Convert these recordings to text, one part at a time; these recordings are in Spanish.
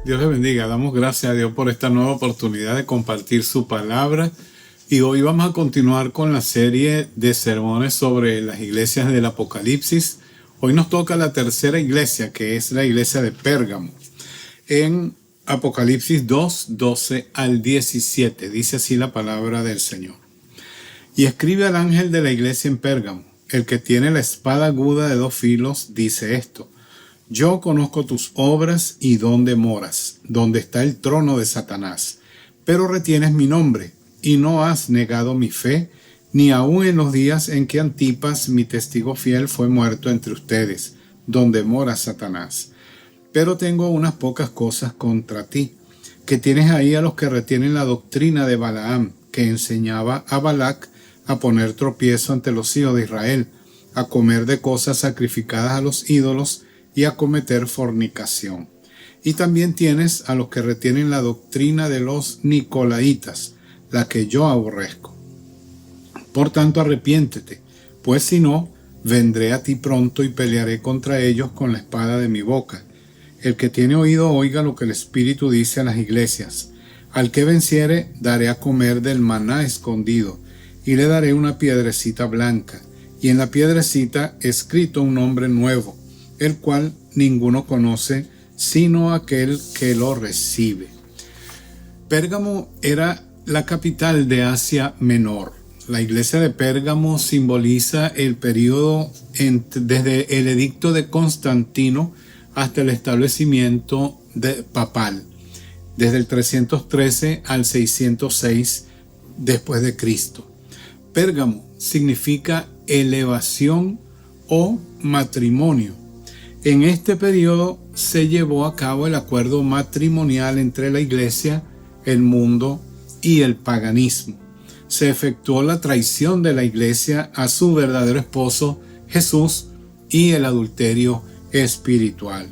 Dios les bendiga. Damos gracias a Dios por esta nueva oportunidad de compartir su palabra. Y hoy vamos a continuar con la serie de sermones sobre las iglesias del Apocalipsis. Hoy nos toca la tercera iglesia, que es la iglesia de Pérgamo. En Apocalipsis 2, 12 al 17, dice así la palabra del Señor. Y escribe al ángel de la iglesia en Pérgamo, el que tiene la espada aguda de 2 filos, dice esto: Yo conozco tus obras y dónde moras, donde está el trono de Satanás, pero retienes mi nombre y no has negado mi fe, ni aun en los días en que Antipas, mi testigo fiel, fue muerto entre ustedes, donde mora Satanás. Pero tengo unas pocas cosas contra ti, que tienes ahí a los que retienen la doctrina de Balaam, que enseñaba a Balac a poner tropiezo ante los hijos de Israel, a comer de cosas sacrificadas a los ídolos y a cometer fornicación. Y también tienes a los que retienen la doctrina de los Nicolaitas, la que yo aborrezco. Por tanto, arrepiéntete, pues si no, vendré a ti pronto y pelearé contra ellos con la espada de mi boca. El que tiene oído oiga lo que el Espíritu dice a las iglesias. Al que venciere, daré a comer del maná escondido, y le daré una piedrecita blanca, y en la piedrecita escrito un nombre nuevo, el cual ninguno conoce, sino aquel que lo recibe. Pérgamo era la capital de Asia Menor. La iglesia de Pérgamo simboliza el periodo desde el edicto de Constantino hasta el establecimiento papal, desde el 313 al 606 después de Cristo. Pérgamo significa elevación o matrimonio. En este periodo se llevó a cabo el acuerdo matrimonial entre la iglesia, el mundo y el paganismo. Se efectuó la traición de la iglesia a su verdadero esposo, Jesús, y el adulterio espiritual.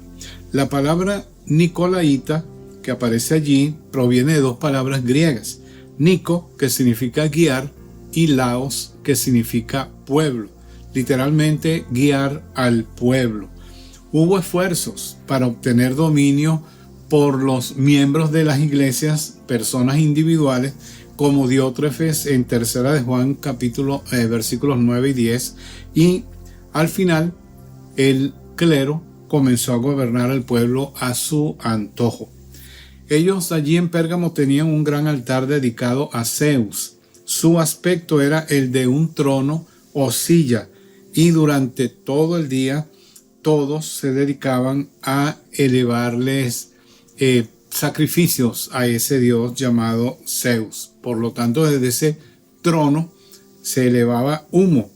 La palabra nicolaíta que aparece allí proviene de 2 palabras griegas: Nico, que significa guiar, y Laos, que significa pueblo, literalmente guiar al pueblo. Hubo esfuerzos para obtener dominio por los miembros de las iglesias, personas individuales, como Diótrefes en Tercera de Juan, versículos 9 y 10, y al final el clero comenzó a gobernar al pueblo a su antojo. Ellos allí en Pérgamo tenían un gran altar dedicado a Zeus. Su aspecto era el de un trono o silla, y durante todo el día todos se dedicaban a elevarles sacrificios a ese dios llamado Zeus. Por lo tanto, desde ese trono se elevaba humo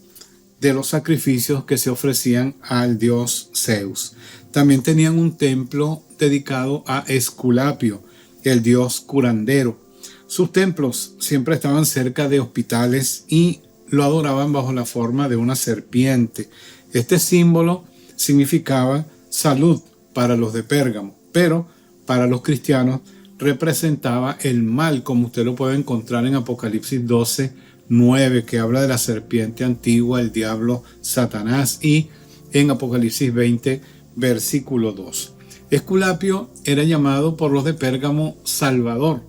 de los sacrificios que se ofrecían al dios Zeus. También tenían un templo dedicado a Esculapio, el dios curandero. Sus templos siempre estaban cerca de hospitales y lo adoraban bajo la forma de una serpiente. Este símbolo significaba salud para los de Pérgamo, pero para los cristianos representaba el mal, como usted lo puede encontrar en Apocalipsis 12, 9, que habla de la serpiente antigua, el diablo Satanás, y en Apocalipsis 20, versículo 2. Esculapio era llamado por los de Pérgamo Salvador,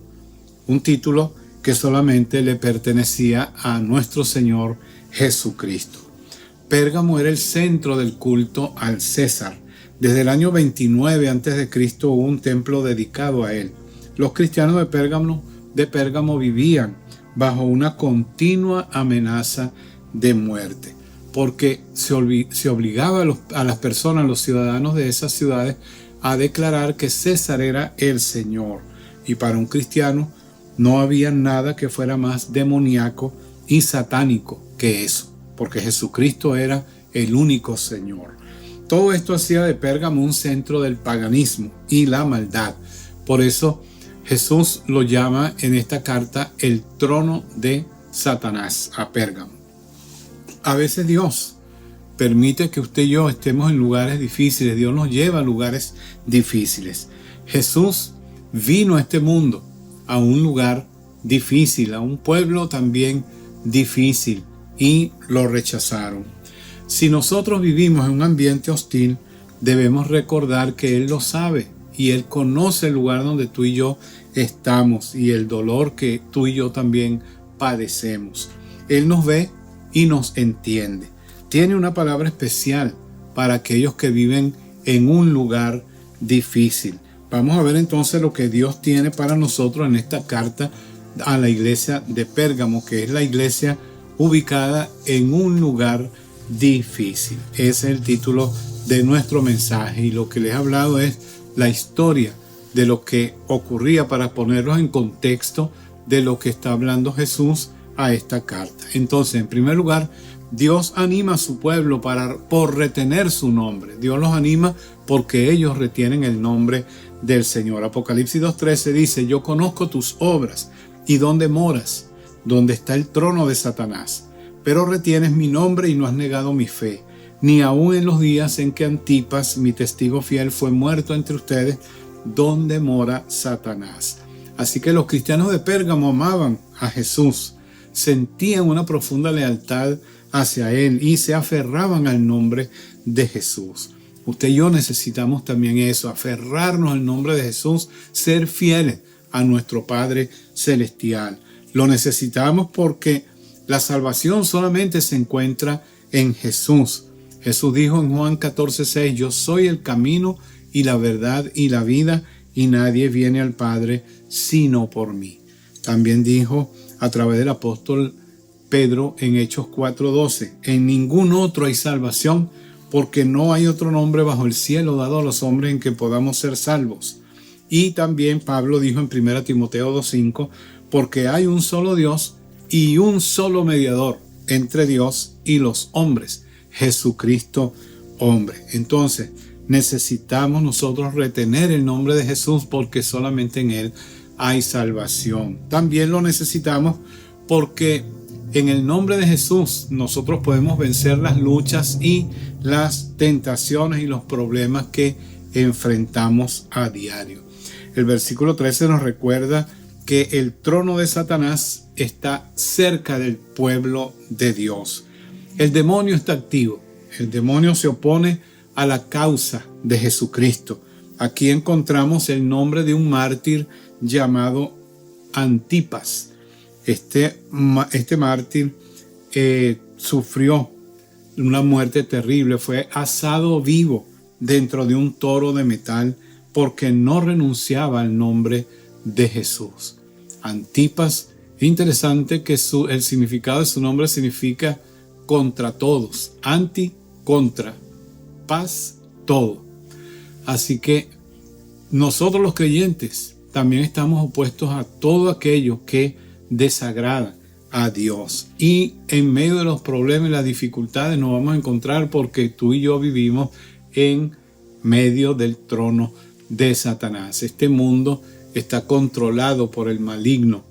un título que solamente le pertenecía a nuestro Señor Jesucristo. Pérgamo era el centro del culto al César. Desde el año 29 a.C. hubo un templo dedicado a él. Los cristianos de Pérgamo vivían bajo una continua amenaza de muerte, porque se obligaba a las personas, los ciudadanos de esas ciudades, a declarar que César era el Señor. Y para un cristiano no había nada que fuera más demoníaco y satánico que eso, porque Jesucristo era el único Señor. Todo esto hacía de Pérgamo un centro del paganismo y la maldad. Por eso Jesús lo llama en esta carta el trono de Satanás a Pérgamo. A veces Dios permite que usted y yo estemos en lugares difíciles. Dios nos lleva a lugares difíciles. Jesús vino a este mundo, a un lugar difícil, a un pueblo también difícil, y lo rechazaron. Si nosotros vivimos en un ambiente hostil, debemos recordar que Él lo sabe y Él conoce el lugar donde tú y yo estamos y el dolor que tú y yo también padecemos. Él nos ve y nos entiende. Tiene una palabra especial para aquellos que viven en un lugar difícil. Vamos a ver entonces lo que Dios tiene para nosotros en esta carta a la iglesia de Pérgamo, que es la iglesia ubicada en un lugar difícil. Ese es el título de nuestro mensaje, y lo que les he hablado es la historia de lo que ocurría para ponerlos en contexto de lo que está hablando Jesús a esta carta. Entonces, en primer lugar, Dios anima a su pueblo por retener su nombre. Dios los anima porque ellos retienen el nombre del Señor. Apocalipsis 2:13 dice: yo conozco tus obras y dónde moras, donde está el trono de Satanás. Pero retienes mi nombre y no has negado mi fe, ni aun en los días en que Antipas, mi testigo fiel, fue muerto entre ustedes, donde mora Satanás. Así que los cristianos de Pérgamo amaban a Jesús, sentían una profunda lealtad hacia Él y se aferraban al nombre de Jesús. Usted y yo necesitamos también eso, aferrarnos al nombre de Jesús, ser fieles a nuestro Padre Celestial. Lo necesitamos porque la salvación solamente se encuentra en Jesús. Jesús dijo en Juan 14:6: yo soy el camino y la verdad y la vida, y nadie viene al Padre sino por mí. También dijo a través del apóstol Pedro en Hechos 4:12: en ningún otro hay salvación, porque no hay otro nombre bajo el cielo dado a los hombres en que podamos ser salvos. Y también Pablo dijo en 1 Timoteo 2:5: porque hay un solo Dios y un solo mediador entre Dios y los hombres, Jesucristo hombre. Entonces, necesitamos nosotros retener el nombre de Jesús porque solamente en Él hay salvación. También lo necesitamos porque en el nombre de Jesús nosotros podemos vencer las luchas y las tentaciones y los problemas que enfrentamos a diario. El versículo 13 nos recuerda que el trono de Satanás está cerca del pueblo de Dios. El demonio está activo. El demonio se opone a la causa de Jesucristo. Aquí encontramos el nombre de un mártir llamado Antipas. Este mártir sufrió una muerte terrible. Fue asado vivo dentro de un toro de metal porque no renunciaba al nombre de Jesús. Antipas, interesante que el significado de su nombre significa contra todos. Anti, contra. Paz, todo. Así que nosotros los creyentes también estamos opuestos a todo aquello que desagrada a Dios. Y en medio de los problemas y las dificultades nos vamos a encontrar porque tú y yo vivimos en medio del trono de Satanás. Este mundo está controlado por el maligno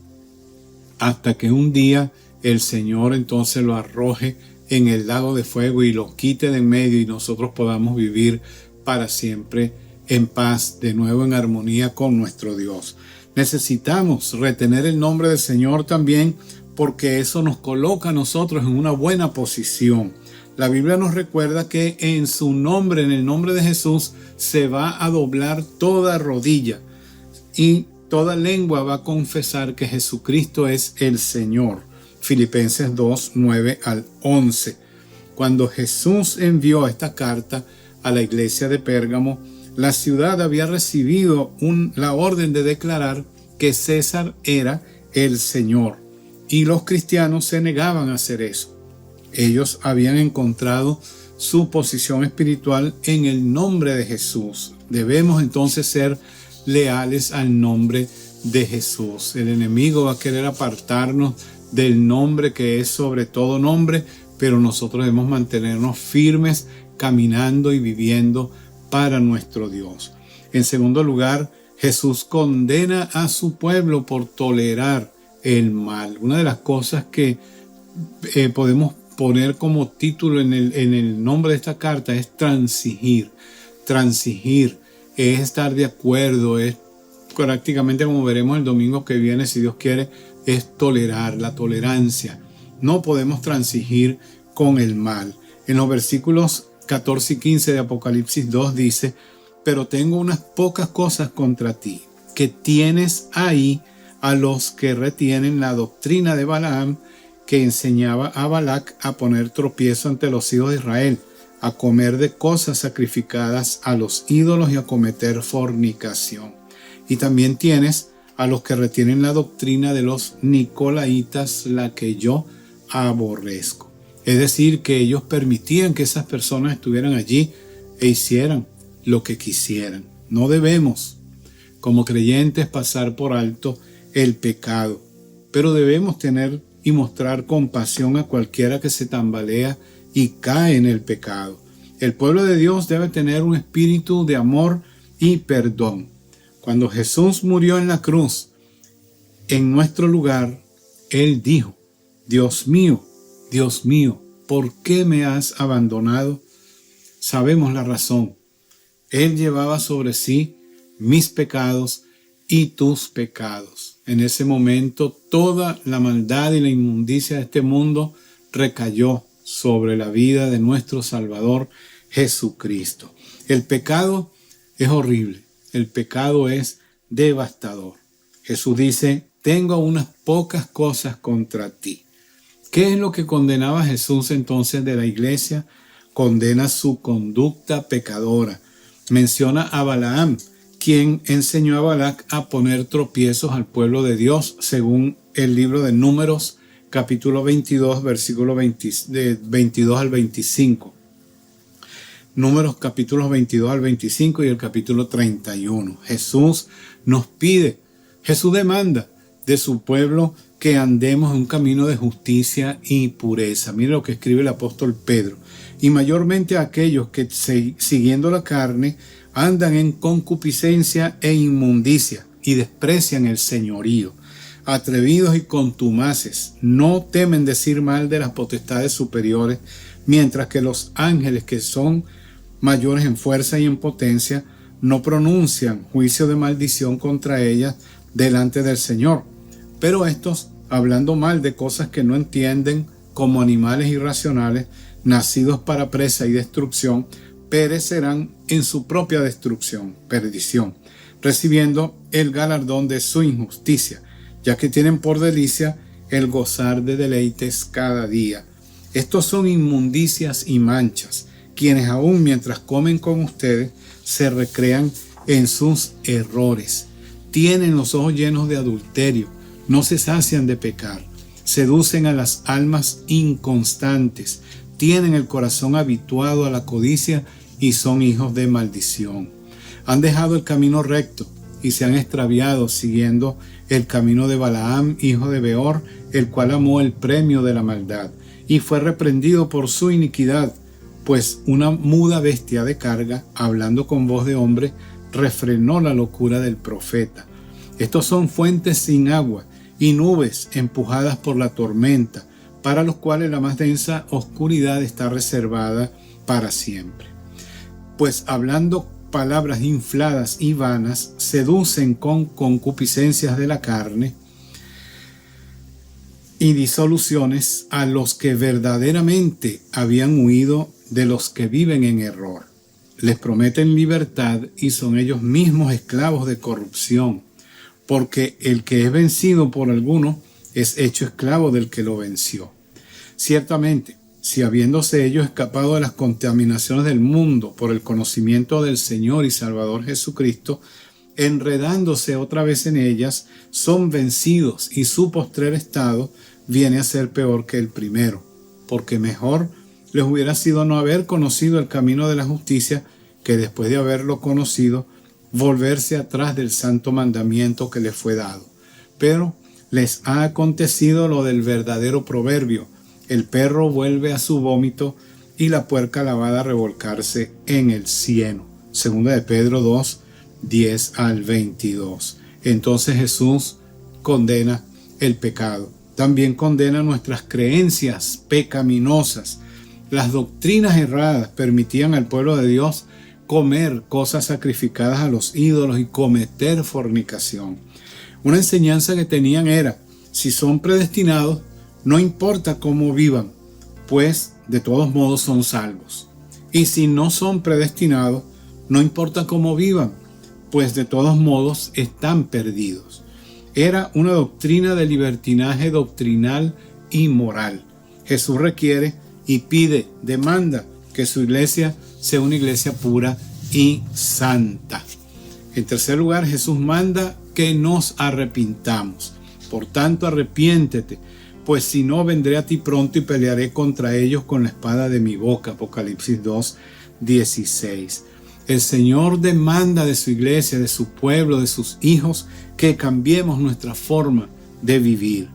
hasta que un día el Señor entonces lo arroje en el lago de fuego y lo quite de en medio y nosotros podamos vivir para siempre en paz, de nuevo en armonía con nuestro Dios. Necesitamos retener el nombre del Señor también porque eso nos coloca a nosotros en una buena posición. La Biblia nos recuerda que en su nombre, en el nombre de Jesús, se va a doblar toda rodilla y toda lengua va a confesar que Jesucristo es el Señor. Filipenses 2, 9 al 11. Cuando Jesús envió esta carta a la iglesia de Pérgamo, la ciudad había recibido la orden de declarar que César era el Señor, y los cristianos se negaban a hacer eso. Ellos habían encontrado su posición espiritual en el nombre de Jesús. Debemos entonces ser leales al nombre de Jesús. El enemigo va a querer apartarnos del nombre que es sobre todo nombre, pero nosotros debemos mantenernos firmes, caminando y viviendo para nuestro Dios. En segundo lugar, Jesús condena a su pueblo por tolerar el mal. Una de las cosas que podemos poner como título en el nombre de esta carta es transigir. Transigir es estar de acuerdo, es prácticamente, como veremos el domingo que viene, si Dios quiere, es tolerar, la tolerancia. No podemos transigir con el mal. En los versículos 14 y 15 de Apocalipsis 2 dice: pero tengo unas pocas cosas contra ti, que tienes ahí a los que retienen la doctrina de Balaam, que enseñaba a Balac a poner tropiezo ante los hijos de Israel, a comer de cosas sacrificadas a los ídolos y a cometer fornicación. Y también tienes a los que retienen la doctrina de los nicolaitas, la que yo aborrezco. Es decir, que ellos permitían que esas personas estuvieran allí e hicieran lo que quisieran. No debemos, como creyentes, pasar por alto el pecado, pero debemos tener y mostrar compasión a cualquiera que se tambalea y cae en el pecado. El pueblo de Dios debe tener un espíritu de amor y perdón. Cuando Jesús murió en la cruz, en nuestro lugar, Él dijo: Dios mío, ¿por qué me has abandonado? Sabemos la razón. Él llevaba sobre sí mis pecados y tus pecados. En ese momento, toda la maldad y la inmundicia de este mundo recayó sobre la vida de nuestro Salvador Jesucristo. El pecado es horrible. El pecado es devastador. Jesús dice: tengo unas pocas cosas contra ti. ¿Qué es lo que condenaba Jesús entonces de la iglesia? Condena su conducta pecadora. Menciona a Balaam, quien enseñó a Balac a poner tropiezos al pueblo de Dios, según el libro de Números, capítulo 22, versículo 22 al 25. Números capítulos 22 al 25 y el capítulo 31. Jesús nos pide, Jesús demanda de su pueblo que andemos en un camino de justicia y pureza. Mire lo que escribe el apóstol Pedro. Y mayormente aquellos que siguiendo la carne andan en concupiscencia e inmundicia y desprecian el señorío. Atrevidos y contumaces, no temen decir mal de las potestades superiores, mientras que los ángeles, que son mayores en fuerza y en potencia, no pronuncian juicio de maldición contra ellas delante del Señor. Pero estos, hablando mal de cosas que no entienden, como animales irracionales, nacidos para presa y destrucción, perecerán en su propia destrucción, perdición, recibiendo el galardón de su injusticia, ya que tienen por delicia el gozar de deleites cada día. Estos son inmundicias y manchas, quienes aún mientras comen con ustedes se recrean en sus errores. Tienen los ojos llenos de adulterio, no se sacian de pecar, seducen a las almas inconstantes, tienen el corazón habituado a la codicia y son hijos de maldición. Han dejado el camino recto y se han extraviado siguiendo el camino de Balaam, hijo de Beor, el cual amó el premio de la maldad y fue reprendido por su iniquidad, pues una muda bestia de carga, hablando con voz de hombre, refrenó la locura del profeta. Estos son fuentes sin agua y nubes empujadas por la tormenta, para los cuales la más densa oscuridad está reservada para siempre. Pues hablando palabras infladas y vanas, seducen con concupiscencias de la carne y disoluciones a los que verdaderamente habían huido de los que viven en error. Les prometen libertad y son ellos mismos esclavos de corrupción, porque el que es vencido por alguno es hecho esclavo del que lo venció. Ciertamente, si habiéndose ellos escapado de las contaminaciones del mundo por el conocimiento del Señor y Salvador Jesucristo, enredándose otra vez en ellas, son vencidos y su postrer estado viene a ser peor que el primero, porque mejor les hubiera sido no haber conocido el camino de la justicia que después de haberlo conocido, volverse atrás del santo mandamiento que les fue dado. Pero les ha acontecido lo del verdadero proverbio: el perro vuelve a su vómito y la puerca lavada a revolcarse en el cieno. Segunda de Pedro 2, 10 al 22. Entonces Jesús condena el pecado. También condena nuestras creencias pecaminosas. Las doctrinas erradas permitían al pueblo de Dios comer cosas sacrificadas a los ídolos y cometer fornicación. Una enseñanza que tenían era: si son predestinados, no importa cómo vivan, pues de todos modos son salvos. Y si no son predestinados, no importa cómo vivan, pues de todos modos están perdidos. Era una doctrina de libertinaje doctrinal y moral. Jesús requiere y pide, demanda que su iglesia sea una iglesia pura y santa. En tercer lugar, Jesús manda que nos arrepintamos. Por tanto, arrepiéntete, pues si no, vendré a ti pronto y pelearé contra ellos con la espada de mi boca. Apocalipsis 2:16. El Señor demanda de su iglesia, de su pueblo, de sus hijos, que cambiemos nuestra forma de vivir.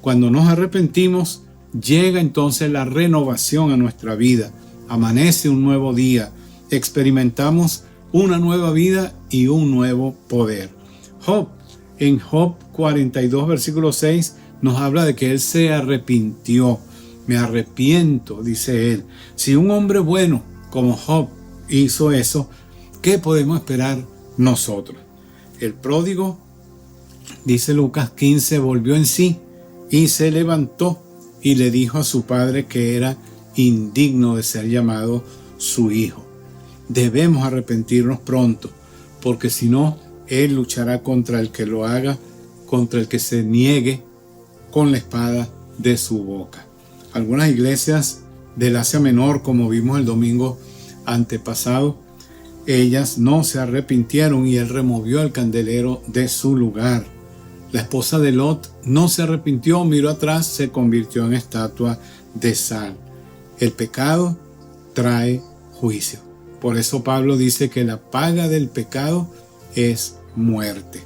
Cuando nos arrepentimos, llega entonces la renovación a nuestra vida. Amanece un nuevo día. Experimentamos una nueva vida y un nuevo poder. En Job 42, versículo 6, nos habla de que él se arrepintió. Me arrepiento, dice él. Si un hombre bueno como Job hizo eso, ¿qué podemos esperar nosotros? El pródigo, dice Lucas 15, volvió en sí y se levantó y le dijo a su padre que era indigno de ser llamado su hijo. Debemos arrepentirnos pronto, porque si no, él luchará contra el que lo haga, contra el que se niegue con la espada de su boca. Algunas iglesias del Asia Menor, como vimos el domingo antepasado, ellas no se arrepintieron y él removió el candelero de su lugar. La esposa de Lot no se arrepintió, miró atrás, se convirtió en estatua de sal. El pecado trae juicio. Por eso Pablo dice que la paga del pecado es muerte.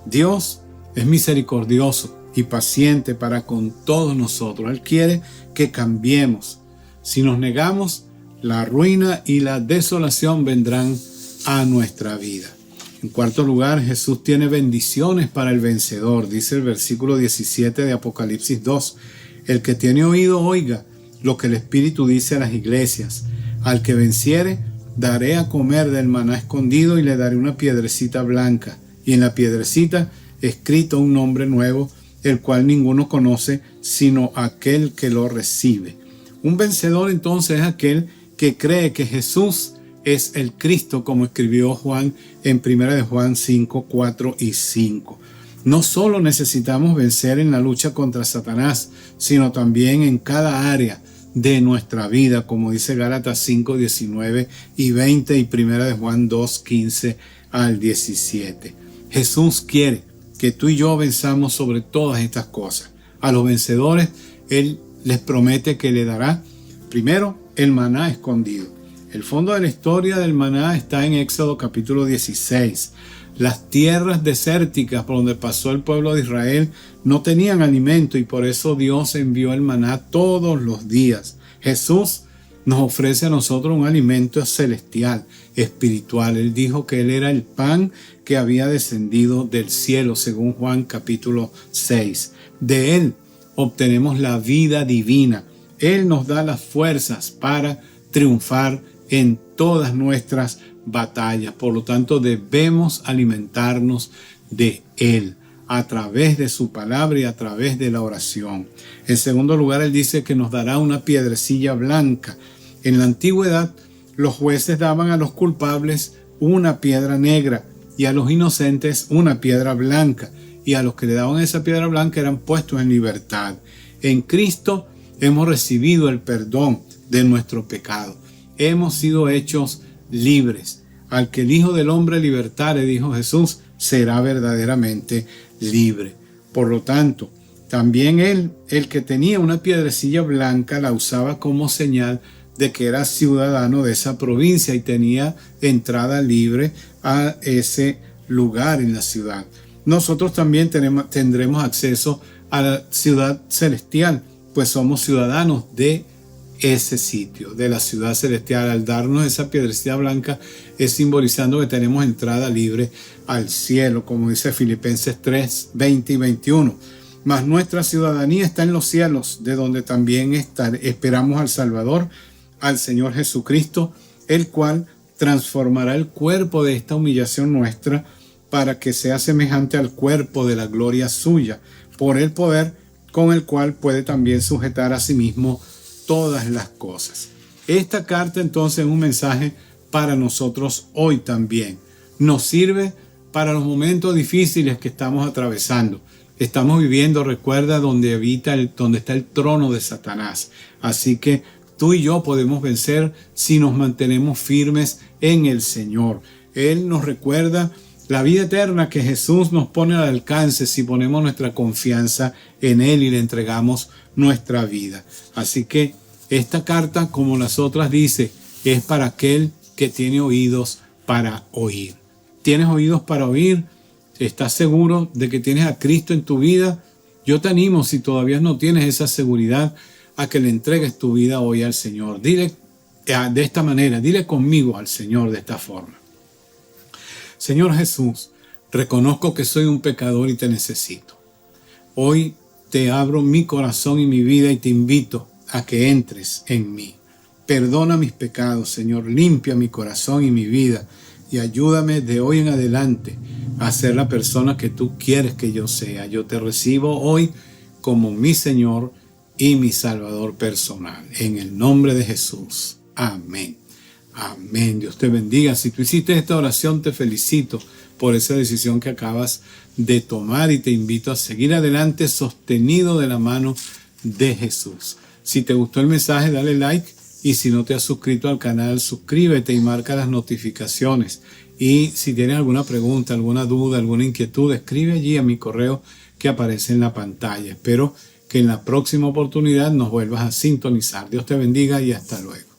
Dios es misericordioso y paciente para con todos nosotros. Él quiere que cambiemos. Si nos negamos, la ruina y la desolación vendrán a nuestra vida. En cuarto lugar, Jesús tiene bendiciones para el vencedor. Dice el versículo 17 de Apocalipsis 2. El que tiene oído, oiga lo que el Espíritu dice a las iglesias. Al que venciere, daré a comer del maná escondido y le daré una piedrecita blanca. Y en la piedrecita escrito un nombre nuevo, el cual ninguno conoce sino aquel que lo recibe. Un vencedor entonces es aquel que cree que Jesús es el Cristo, como escribió Juan en 1 de Juan 5, 4 y 5. No solo necesitamos vencer en la lucha contra Satanás, sino también en cada área de nuestra vida, como dice Gálatas 5, 19 y 20 y 1 de Juan 2, 15 al 17. Jesús quiere que tú y yo venzamos sobre todas estas cosas. A los vencedores, Él les promete que le dará, primero, el maná escondido. El fondo de la historia del maná está en Éxodo capítulo 16. Las tierras desérticas por donde pasó el pueblo de Israel no tenían alimento y por eso Dios envió el maná todos los días. Jesús nos ofrece a nosotros un alimento celestial, espiritual. Él dijo que Él era el pan que había descendido del cielo, según Juan capítulo 6. De Él obtenemos la vida divina. Él nos da las fuerzas para triunfar en todas nuestras batallas. Por lo tanto, debemos alimentarnos de Él a través de su palabra y a través de la oración. En segundo lugar, Él dice que nos dará una piedrecilla blanca. En la antigüedad, los jueces daban a los culpables una piedra negra y a los inocentes una piedra blanca. Y a los que le daban esa piedra blanca eran puestos en libertad. En Cristo hemos recibido el perdón de nuestro pecado. Hemos sido hechos libres. Al que el Hijo del Hombre libertare, dijo Jesús, será verdaderamente libre. Por lo tanto, también él, el que tenía una piedrecilla blanca, la usaba como señal de que era ciudadano de esa provincia y tenía entrada libre a ese lugar en la ciudad. Nosotros también tendremos acceso a la ciudad celestial, pues somos ciudadanos de ese sitio, de la ciudad celestial. Al darnos esa piedrecilla blanca es simbolizando que tenemos entrada libre al cielo, como dice Filipenses 3, 20 y 21. Mas nuestra ciudadanía está en los cielos, de donde también esperamos al Salvador, al Señor Jesucristo, el cual transformará el cuerpo de esta humillación nuestra para que sea semejante al cuerpo de la gloria suya, por el poder con el cual puede también sujetar a sí mismo todas las cosas. Esta carta entonces es un mensaje para nosotros hoy también. Nos sirve para los momentos difíciles que estamos atravesando. Estamos viviendo, recuerda, donde está el trono de Satanás. Así que tú y yo podemos vencer si nos mantenemos firmes en el Señor. Él nos recuerda la vida eterna que Jesús nos pone al alcance si ponemos nuestra confianza en Él y le entregamos nuestra vida. Así que esta carta, como las otras, dice, es para aquel que tiene oídos para oír. ¿Tienes oídos para oír? ¿Estás seguro de que tienes a Cristo en tu vida? Yo te animo, si todavía no tienes esa seguridad, a que le entregues tu vida hoy al Señor. Dile de esta manera, dile conmigo al Señor de esta forma. Señor Jesús, reconozco que soy un pecador y te necesito. Hoy te abro mi corazón y mi vida y te invito a que entres en mí. Perdona mis pecados, Señor, limpia mi corazón y mi vida y ayúdame de hoy en adelante a ser la persona que tú quieres que yo sea. Yo te recibo hoy como mi Señor y mi Salvador personal. En el nombre de Jesús. Amén. Amén. Dios te bendiga. Si tú hiciste esta oración, te felicito por esa decisión que acabas de tomar y te invito a seguir adelante sostenido de la mano de Jesús. Si te gustó el mensaje, dale like y si no te has suscrito al canal, suscríbete y marca las notificaciones. Y si tienes alguna pregunta, alguna duda, alguna inquietud, escribe allí a mi correo que aparece en la pantalla. Espero que en la próxima oportunidad nos vuelvas a sintonizar. Dios te bendiga y hasta luego.